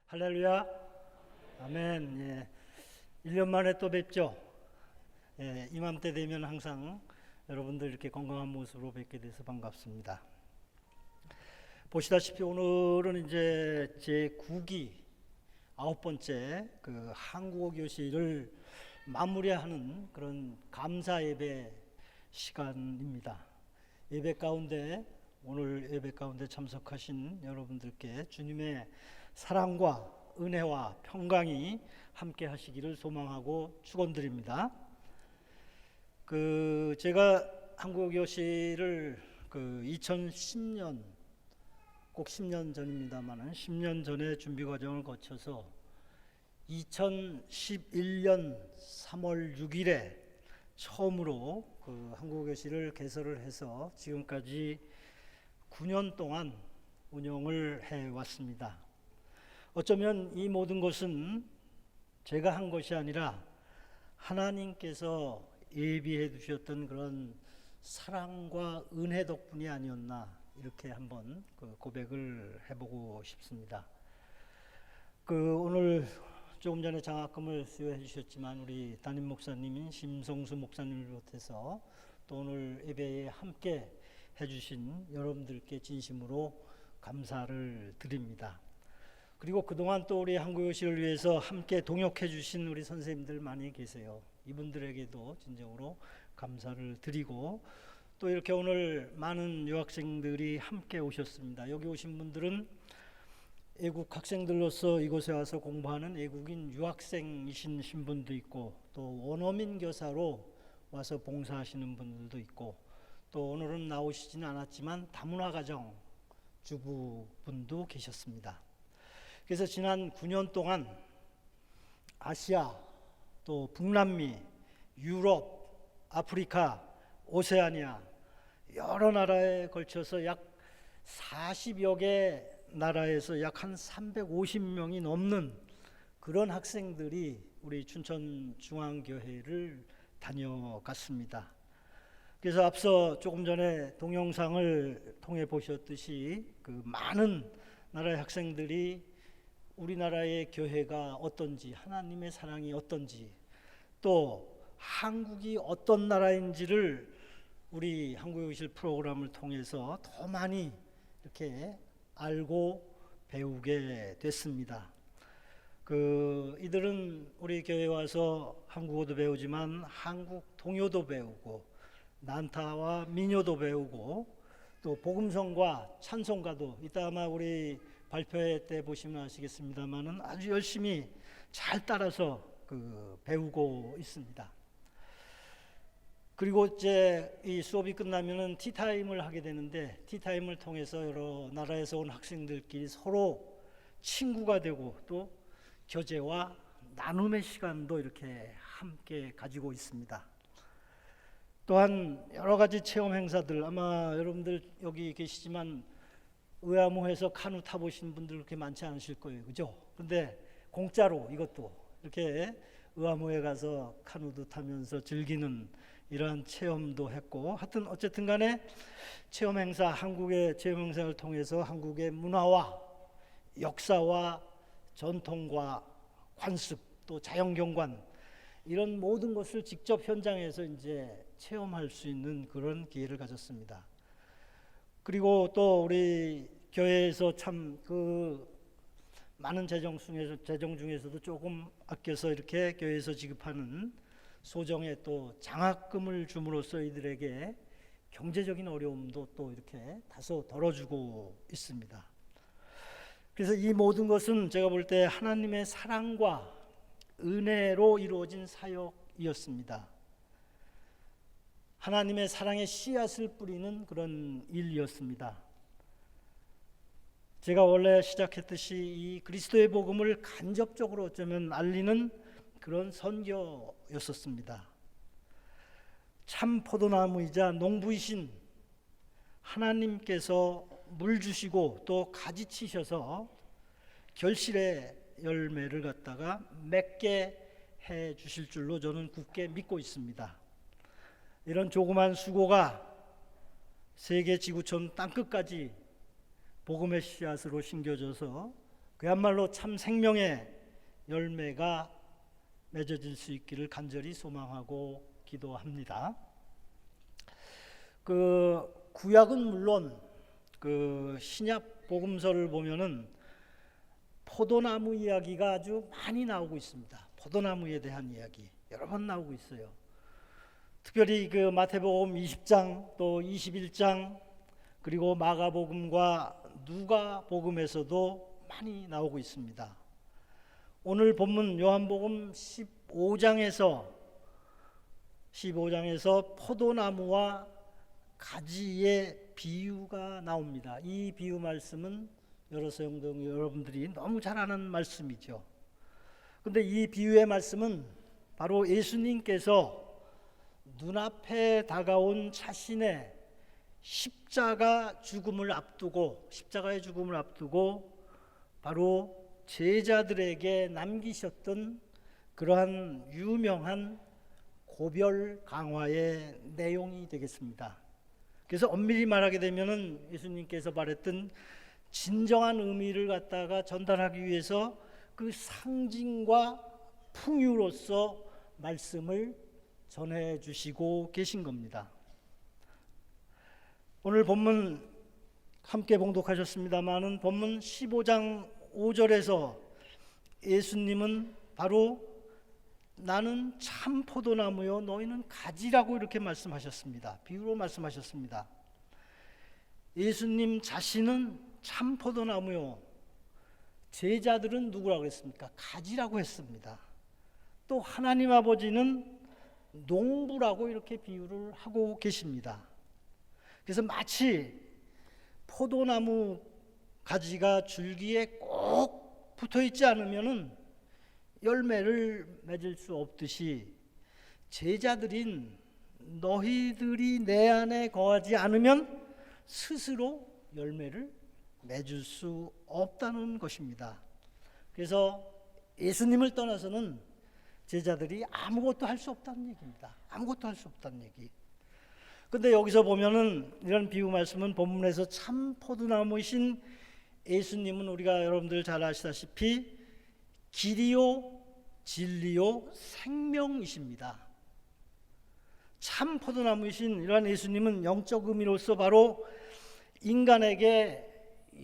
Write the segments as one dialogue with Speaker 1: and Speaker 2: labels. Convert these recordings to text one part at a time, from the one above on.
Speaker 1: 할렐루야. 아멘. 예. 1년 만에 또 뵙죠. 예, 이맘때 되면 항상 여러분들 이렇게 건강한 모습으로 뵙게 돼서 반갑습니다. 보시다시피 오늘은 이제 제 9기 9번째 그 한국어 교실을 마무리하는 그런 감사 예배 시간입니다. 오늘 예배 가운데 참석하신 여러분들께 주님의 사랑과 은혜와 평강이 함께 하시기를 소망하고 축원드립니다. 제가 한국어 교실을 2010년 꼭 10년 전입니다만은 10년 전에 준비 과정을 거쳐서 2011년 3월 6일에 처음으로 한국어 교실을 개설을 해서 지금까지 9년 동안 운영을 해 왔습니다. 어쩌면 이 모든 것은 제가 한 것이 아니라 하나님께서 예비해 두셨던 그런 사랑과 은혜 덕분이 아니었나 이렇게 한번 고백을 해보고 싶습니다. 오늘 조금 전에 장학금을 수여해 주셨지만 우리 담임 목사님인 심성수 목사님을 비롯해서 또 오늘 예배에 함께 해주신 여러분들께 진심으로 감사를 드립니다. 그리고 그동안 또 우리 한국어교실을 위해서 함께 동역해 주신 우리 선생님들 많이 계세요. 이분들에게도 진정으로 감사를 드리고 또 이렇게 오늘 많은 유학생들이 함께 오셨습니다. 여기 오신 분들은 애국 학생들로서 이곳에 와서 공부하는 애국인 유학생이신 신분도 있고 또 원어민 교사로 와서 봉사하시는 분들도 있고 또 오늘은 나오시지는 않았지만 다문화 가정 주부분도 계셨습니다. 그래서 지난 9년 동안 아시아, 또 북남미, 유럽, 아프리카, 오세아니아 여러 나라에 걸쳐서 약 40여 개 나라에서 약 한 350명이 넘는 그런 학생들이 우리 춘천중앙교회를 다녀갔습니다. 그래서 앞서 조금 전에 동영상을 통해 보셨듯이 많은 나라의 학생들이 우리나라의 교회가 어떤지, 하나님의 사랑이 어떤지, 또 한국이 어떤 나라인지를 우리 한국어교실 프로그램을 통해서 더 많이 이렇게 알고 배우게 됐습니다. 이들은 우리 교회에 와서 한국어도 배우지만 한국 동요도 배우고 난타와 민요도 배우고 또 복음성과 찬송가도 이따 아마 우리 발표회 때 보시면 아시겠습니다만은 아주 열심히 잘 따라서 배우고 있습니다. 그리고 이제 이 수업이 끝나면은 티타임을 하게 되는데 티타임을 통해서 여러 나라에서 온 학생들끼리 서로 친구가 되고 또 교제와 나눔의 시간도 이렇게 함께 가지고 있습니다. 또한 여러 가지 체험 행사들 아마 여러분들 여기 계시지만 의암호에서 카누 타보신 분들 그렇게 많지 않으실 거예요, 그죠? 근데 공짜로 이것도 이렇게 의암호에 가서 카누도 타면서 즐기는 이러한 체험도 했고 하여튼 어쨌든 간에 체험 행사, 한국의 체험 행사를 통해서 한국의 문화와 역사와 전통과 관습 또 자연경관 이런 모든 것을 직접 현장에서 이제 체험할 수 있는 그런 기회를 가졌습니다. 그리고 또 우리 교회에서 참 많은 재정 중에서도 조금 아껴서 이렇게 교회에서 지급하는 소정의 또 장학금을 줌으로써 이들에게 경제적인 어려움도 또 이렇게 다소 덜어주고 있습니다. 그래서 이 모든 것은 제가 볼 때 하나님의 사랑과 은혜로 이루어진 사역이었습니다. 하나님의 사랑의 씨앗을 뿌리는 그런 일이었습니다. 제가 원래 시작했듯이 이 그리스도의 복음을 간접적으로 어쩌면 알리는 그런 선교였었습니다. 참 포도나무이자 농부이신 하나님께서 물 주시고 또 가지 치셔서 결실의 열매를 갖다가 맺게 해 주실 줄로 저는 굳게 믿고 있습니다. 이런 조그만 수고가 세계 지구촌 땅끝까지 복음의 씨앗으로 심겨져서 그야말로 참 생명의 열매가 맺어질 수 있기를 간절히 소망하고 기도합니다. 구약은 물론 신약 복음서를 보면은 포도나무 이야기가 아주 많이 나오고 있습니다. 포도나무에 대한 이야기 여러 번 나오고 있어요. 특별히 마태복음 20장 또 21장 그리고 마가복음과 누가복음에서도 많이 나오고 있습니다. 오늘 본문 요한복음 15장에서 포도나무와 가지의 비유가 나옵니다. 이 비유 말씀은 여러 성도 여러분들이 너무 잘 아는 말씀이죠. 그런데 이 비유의 말씀은 바로 예수님께서 눈앞에 다가온 자신의 십자가의 죽음을 앞두고 바로 제자들에게 남기셨던 그러한 유명한 고별 강화의 내용이 되겠습니다. 그래서 엄밀히 말하게 되면은 예수님께서 말했던 진정한 의미를 갖다가 전달하기 위해서 그 상징과 풍유로서 말씀을 전해 주시고 계신 겁니다. 오늘 본문 함께 봉독하셨습니다마는 본문 15장 5절에서 예수님은 바로 나는 참 포도나무요 너희는 가지라고 이렇게 말씀하셨습니다. 비유로 말씀하셨습니다. 예수님 자신은 참 포도나무요, 제자들은 누구라고 했습니까? 가지라고 했습니다. 또 하나님 아버지는 농부라고 이렇게 비유를 하고 계십니다. 그래서 마치 포도나무 가지가 줄기에 꼭 붙어 있지 않으면은 열매를 맺을 수 없듯이 제자들인 너희들이 내 안에 거하지 않으면 스스로 열매를 맺을 수 없다는 것입니다. 그래서 예수님을 떠나서는 제자들이 아무것도 할 수 없다는 얘기입니다. 아무것도 할 수 없다는 얘기. 근데 여기서 보면은 이런 비유 말씀은 본문에서 참 포도나무이신 예수님은 우리가 여러분들 잘 아시다시피 길이요 진리요 생명이십니다. 참 포도나무이신 이러한 예수님은 영적 의미로서 바로 인간에게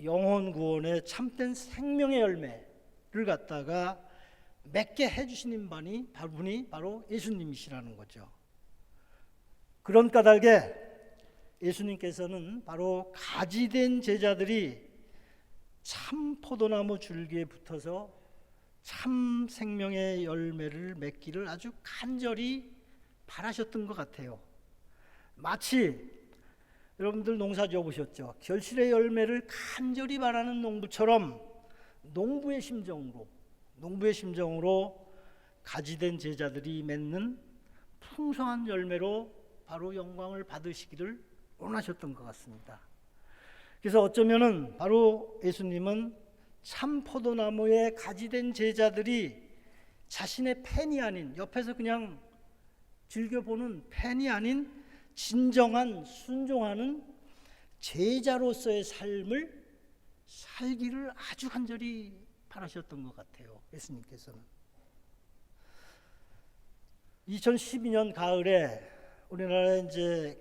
Speaker 1: 영혼 구원의 참된 생명의 열매를 갖다가 맺게 해주시는 분이 바로 예수님이시라는 거죠. 그런 까닭에 예수님께서는 바로 가지된 제자들이 참 포도나무 줄기에 붙어서 참 생명의 열매를 맺기를 아주 간절히 바라셨던 것 같아요. 마치 여러분들 농사 지어보셨죠? 결실의 열매를 간절히 바라는 농부처럼 농부의 심정으로 가지된 제자들이 맺는 풍성한 열매로 바로 영광을 받으시기를 원하셨던 것 같습니다. 그래서 어쩌면은 바로 예수님은 참 포도나무에 가지된 제자들이 자신의 팬이 아닌, 옆에서 그냥 즐겨보는 팬이 아닌 진정한 순종하는 제자로서의 삶을 살기를 아주 간절히 바라셨던 것 같아요. 예수님께서는 2012년 가을에 우리나라에 이제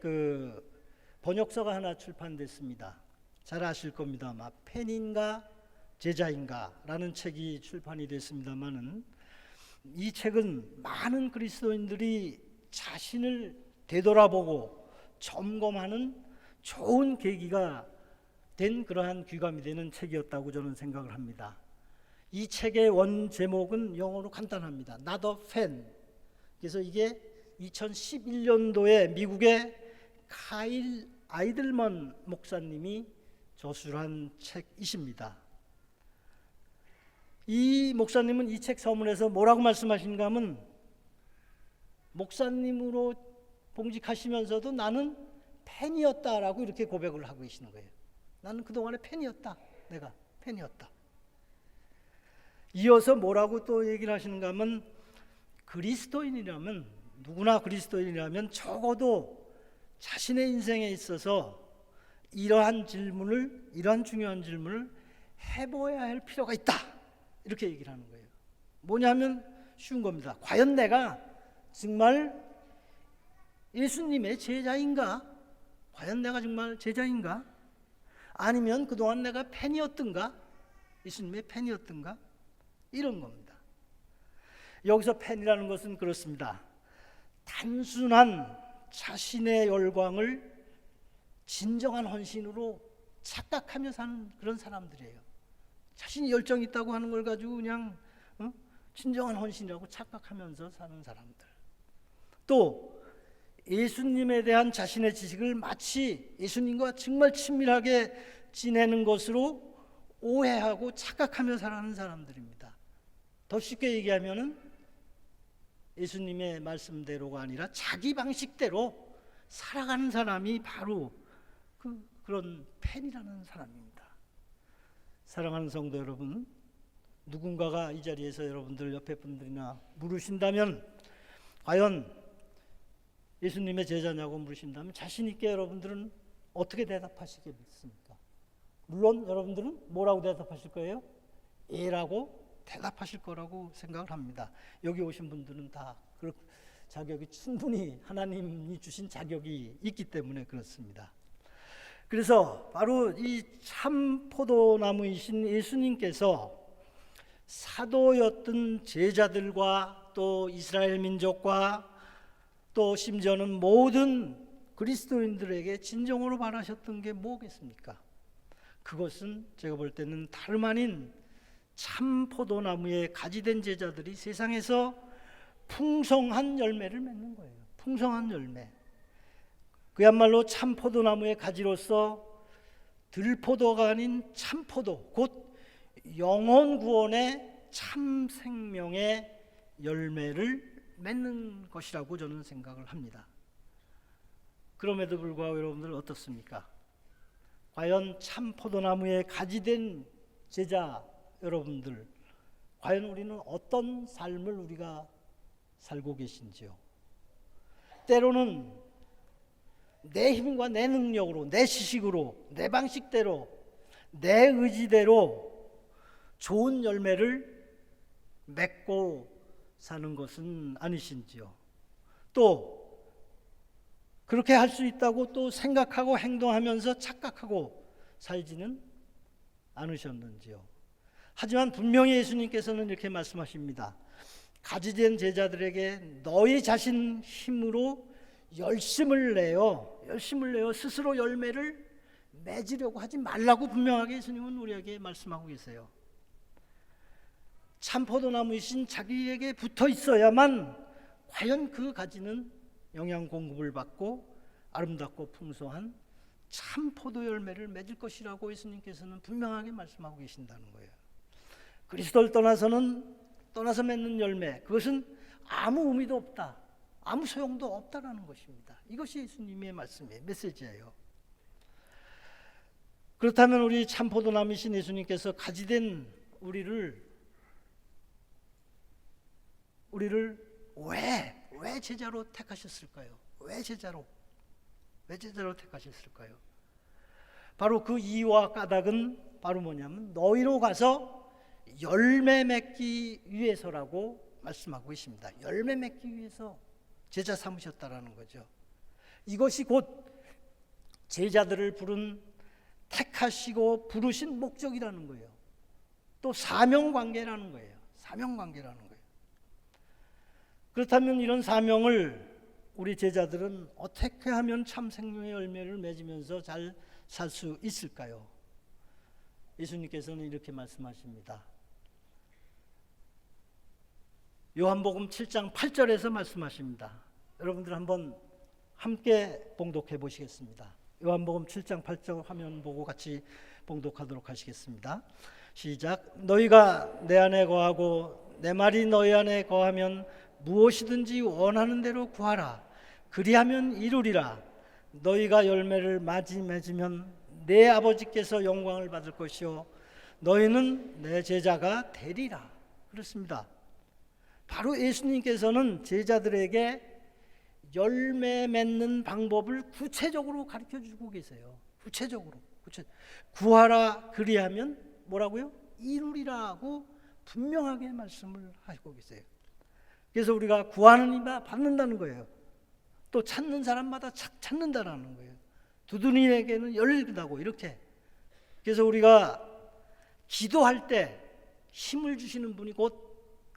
Speaker 1: 번역서가 하나 출판됐습니다. 잘 아실 겁니다. 아마 팬인가 제자인가라는 책이 출판이 됐습니다만은 이 책은 많은 그리스도인들이 자신을 되돌아보고 점검하는 좋은 계기가 된 그러한 귀감이 되는 책이었다고 저는 생각을 합니다. 이 책의 원 제목은 영어로 간단합니다. Not a fan. 그래서 이게 2011년도에 미국의 카일 아이들먼 목사님이 저술한 책이십니다. 이 목사님은 이 책 서문에서 뭐라고 말씀하시는가 하면 목사님으로 봉직하시면서도 나는 팬이었다라고 이렇게 고백을 하고 계시는 거예요. 나는 그동안에 팬이었다. 내가 팬이었다. 이어서 뭐라고 또 얘기를 하시는가 하면 누구나 그리스도인이라면 적어도 자신의 인생에 있어서 이러한 중요한 질문을 해보아야 할 필요가 있다. 이렇게 얘기를 하는 거예요. 뭐냐면 쉬운 겁니다. 과연 내가 정말 예수님의 제자인가? 과연 내가 정말 제자인가? 아니면 그동안 내가 팬이었던가? 예수님의 팬이었던가? 이런 겁니다. 여기서 팬이라는 것은 그렇습니다. 단순한 자신의 열광을 진정한 헌신으로 착각하며 사는 그런 사람들이에요. 자신이 열정이 있다고 하는 걸 가지고 그냥 진정한 헌신이라고 착각하면서 사는 사람들. 또 예수님에 대한 자신의 지식을 마치 예수님과 정말 친밀하게 지내는 것으로 오해하고 착각하며 살아가는 사람들입니다. 더 쉽게 얘기하면은 예수님의 말씀대로가 아니라 자기 방식대로 살아가는 사람이 바로 그런 팬이라는 사람입니다. 사랑하는 성도 여러분, 누군가가 이 자리에서 여러분들 옆에 분들이나 물으신다면 과연 예수님의 제자냐고 물으신다면 자신 있게 여러분들은 어떻게 대답하시겠습니까? 물론 여러분들은 뭐라고 대답하실 거예요? 예라고 대답하실 거라고 생각을 합니다. 여기 오신 분들은 다 그 자격이 충분히 하나님이 주신 자격이 있기 때문에 그렇습니다. 그래서 바로 이 참 포도나무이신 예수님께서 사도였던 제자들과 또 이스라엘 민족과 또 심지어는 모든 그리스도인들에게 진정으로 바라셨던 게 뭐겠습니까? 그것은 제가 볼 때는 다름 아닌 참 포도나무에 가지된 제자들이 세상에서 풍성한 열매를 맺는 거예요. 풍성한 열매. 그야말로 참 포도나무의 가지로서 들포도가 아닌 참포도, 곧 영혼 구원의 참 생명의 열매를 맺는 것이라고 저는 생각을 합니다. 그럼에도 불구하고 여러분들 어떻습니까? 과연 참 포도나무에 가지된 제자 여러분들, 과연 우리는 어떤 삶을 우리가 살고 계신지요? 때로는 내 힘과 내 능력으로, 내 지식으로, 내 방식대로, 내 의지대로 좋은 열매를 맺고 사는 것은 아니신지요? 또 그렇게 할 수 있다고 또 생각하고 행동하면서 착각하고 살지는 않으셨는지요? 하지만 분명히 예수님께서는 이렇게 말씀하십니다. 가지된 제자들에게 너희 자신 힘으로 열심을 내어 스스로 열매를 맺으려고 하지 말라고 분명하게 예수님은 우리에게 말씀하고 계세요. 참 포도나무이신 자기에게 붙어 있어야만 과연 그 가지는 영양 공급을 받고 아름답고 풍성한 참 포도 열매를 맺을 것이라고 예수님께서는 분명하게 말씀하고 계신다는 거예요. 그리스도를 떠나서 맺는 열매, 그것은 아무 의미도 없다, 아무 소용도 없다라는 것입니다. 이것이 예수님의 말씀이에요. 메시지예요. 그렇다면 우리 참 포도나무이신 예수님께서 가지된 우리를 왜 제자로 택하셨을까요? 왜 제자로 택하셨을까요? 바로 그 이유와 까닭은 바로 뭐냐면 너희로 가서 열매 맺기 위해서라고 말씀하고 계십니다. 열매 맺기 위해서 제자 삼으셨다라는 거죠. 이것이 곧 제자들을 택하시고 부르신 목적이라는 거예요. 또 사명관계라는 거예요. 사명관계라는 거예요. 그렇다면 이런 사명을 우리 제자들은 어떻게 하면 참 생명의 열매를 맺으면서 잘 살 수 있을까요? 예수님께서는 이렇게 말씀하십니다. 요한복음 7장 8절에서 말씀하십니다. 여러분들 한번 함께 봉독해 보시겠습니다. 요한복음 7장 8절 화면 보고 같이 봉독하도록 하시겠습니다. 시작. 너희가 내 안에 거하고 내 말이 너희 안에 거하면 무엇이든지 원하는 대로 구하라. 그리하면 이루리라. 너희가 열매를 많이 맺으면 내 아버지께서 영광을 받을 것이요 너희는 내 제자가 되리라. 그렇습니다. 바로 예수님께서는 제자들에게 열매 맺는 방법을 구체적으로 가르쳐 주고 계세요. 구체적으로. 구하라. 그리하면 뭐라고요? 이루리라고 분명하게 말씀을 하시고 계세요. 그래서 우리가 구하는 이마다 받는다는 거예요. 또 찾는 사람마다 찾는다라는 거예요. 두드리에게는 열린다고 이렇게. 그래서 우리가 기도할 때 힘을 주시는 분이 곧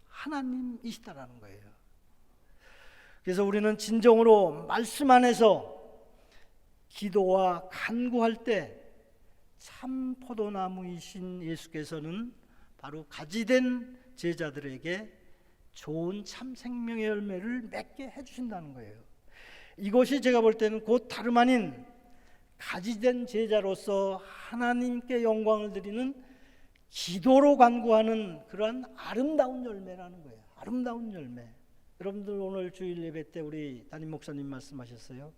Speaker 1: 하나님이시다라는 거예요. 그래서 우리는 진정으로 말씀 안에서 기도와 간구할 때 참 포도나무이신 예수께서는 바로 가지된 제자들에게 좋은 참 생명의 열매를 맺게 해주신다는 거예요. 이것이 제가 볼 때는 곧 다름 아닌 가지된 제자로서 하나님께 영광을 드리는 기도로 간구하는 그러한 아름다운 열매라는 거예요. 아름다운 열매. 여러분들 오늘 주일 예배 때 우리 담임 목사님 말씀하셨어요.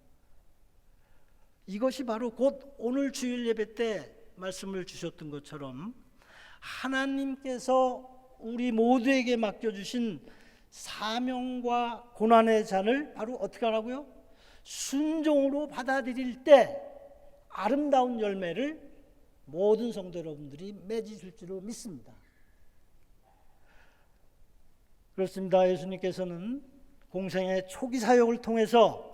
Speaker 1: 이것이 바로 곧 오늘 주일 예배 때 말씀을 주셨던 것처럼 하나님께서 우리 모두에게 맡겨주신 사명과 고난의 잔을 바로 어떻게 하라고요? 순종으로 받아들일 때 아름다운 열매를 모든 성도 여러분들이 맺으실 줄로 믿습니다. 그렇습니다. 예수님께서는 공생의 초기 사역을 통해서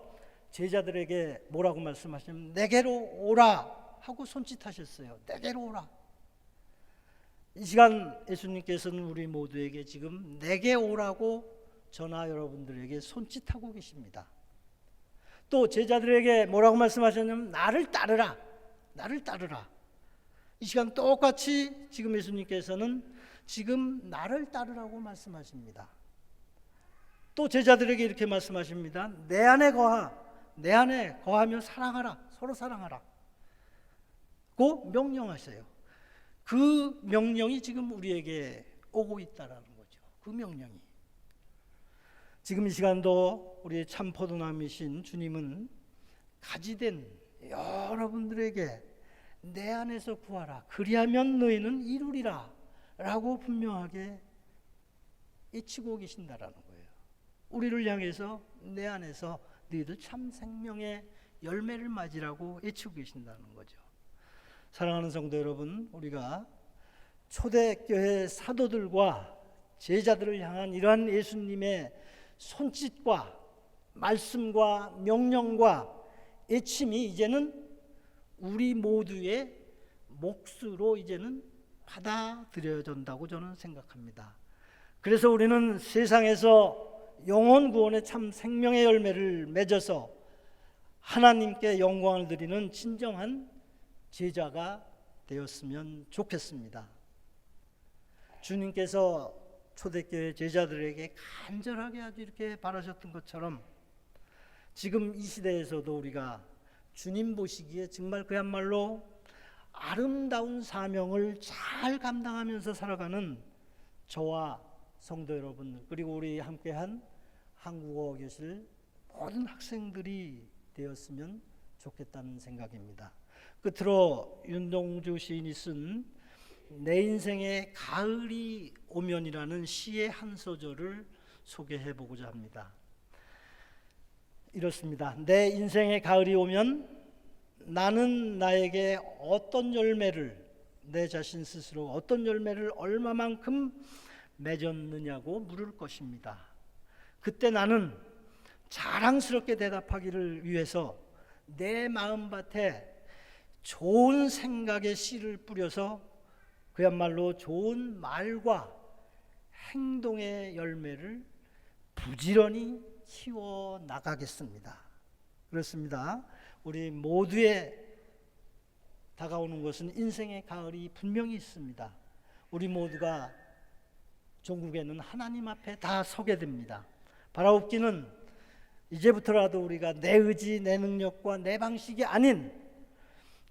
Speaker 1: 제자들에게 뭐라고 말씀하시냐면 내게로 오라 하고 손짓하셨어요. 내게로 오라. 이 시간 예수님께서는 우리 모두에게 지금 내게 오라고 저나 여러분들에게 손짓하고 계십니다. 또 제자들에게 뭐라고 말씀하셨냐면 나를 따르라. 나를 따르라. 이 시간 똑같이 지금 예수님께서는 지금 나를 따르라고 말씀하십니다. 또 제자들에게 이렇게 말씀하십니다. 내 안에 거하며 사랑하라. 서로 사랑하라. 고 명령하세요. 그 명령이 지금 우리에게 오고 있다라는 거죠. 그 명령이. 지금 이 시간도 우리의 참 포도나무이신 주님은 가지된 여러분들에게 내 안에서 구하라. 그리하면 너희는 이루리라. 라고 분명하게 외치고 계신다라는 거예요. 우리를 향해서 내 안에서 너희들 참 생명의 열매를 맞으라고 외치고 계신다는 거죠. 사랑하는 성도 여러분, 우리가 초대교회 사도들과 제자들을 향한 이러한 예수님의 손짓과 말씀과 명령과 외침이 이제는 우리 모두의 몫으로 이제는 받아들여진다고 저는 생각합니다. 그래서 우리는 세상에서 영혼 구원의 참 생명의 열매를 맺어서 하나님께 영광을 드리는 진정한 제자가 되었으면 좋겠습니다. 주님께서 초대교회 제자들에게 간절하게 아주 이렇게 바라셨던 것처럼 지금 이 시대에서도 우리가 주님 보시기에 정말 그야말로 아름다운 사명을 잘 감당하면서 살아가는 저와 성도 여러분, 그리고 우리 함께한 한국어 교실 모든 학생들이 되었으면 좋겠다는 생각입니다. 끝으로 윤동주 시인이 쓴 내 인생의 가을이 오면이라는 시의 한 소절을 소개해 보고자 합니다. 이렇습니다. 내 인생의 가을이 오면 나는 나에게 어떤 열매를, 내 자신 스스로 어떤 열매를 얼마만큼 맺었느냐고 물을 것입니다. 그때 나는 자랑스럽게 대답하기를 위해서 내 마음밭에 좋은 생각의 씨를 뿌려서 그야말로 좋은 말과 행동의 열매를 부지런히 키워 나가겠습니다. 그렇습니다. 우리 모두의 다가오는 것은 인생의 가을이 분명히 있습니다. 우리 모두가 종국에는 하나님 앞에 다 서게 됩니다. 바라옵기는 이제부터라도 우리가 내 의지, 내 능력과 내 방식이 아닌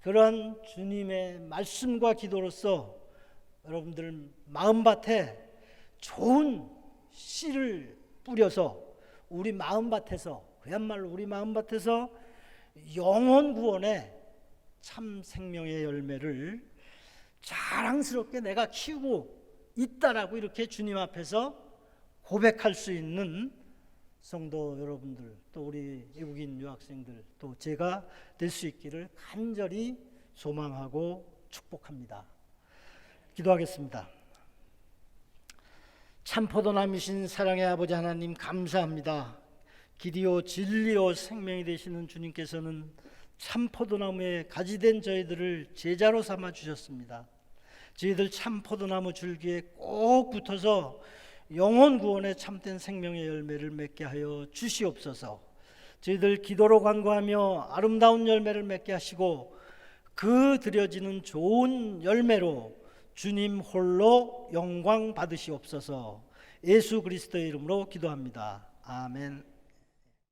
Speaker 1: 그런 주님의 말씀과 기도로서 여러분들 마음밭에 좋은 씨를 뿌려서 우리 마음밭에서, 그야말로 우리 마음밭에서 영혼 구원의 참 생명의 열매를 자랑스럽게 내가 키우고 있다라고 이렇게 주님 앞에서 고백할 수 있는 성도 여러분들, 또 우리 외국인 유학생들, 또 제가 될 수 있기를 간절히 소망하고 축복합니다. 기도하겠습니다. 참 포도나무이신 사랑의 아버지 하나님, 감사합니다. 길이요 진리요 생명이 되시는 주님께서는 참 포도나무에 가지된 저희들을 제자로 삼아 주셨습니다. 저희들 참 포도나무 줄기에 꼭 붙어서 영혼 구원의 참된 생명의 열매를 맺게 하여 주시옵소서. 저희들 기도로 간구하며 아름다운 열매를 맺게 하시고 그 드려지는 좋은 열매로 주님 홀로 영광 받으시옵소서. 예수 그리스도의 이름으로 기도합니다. 아멘.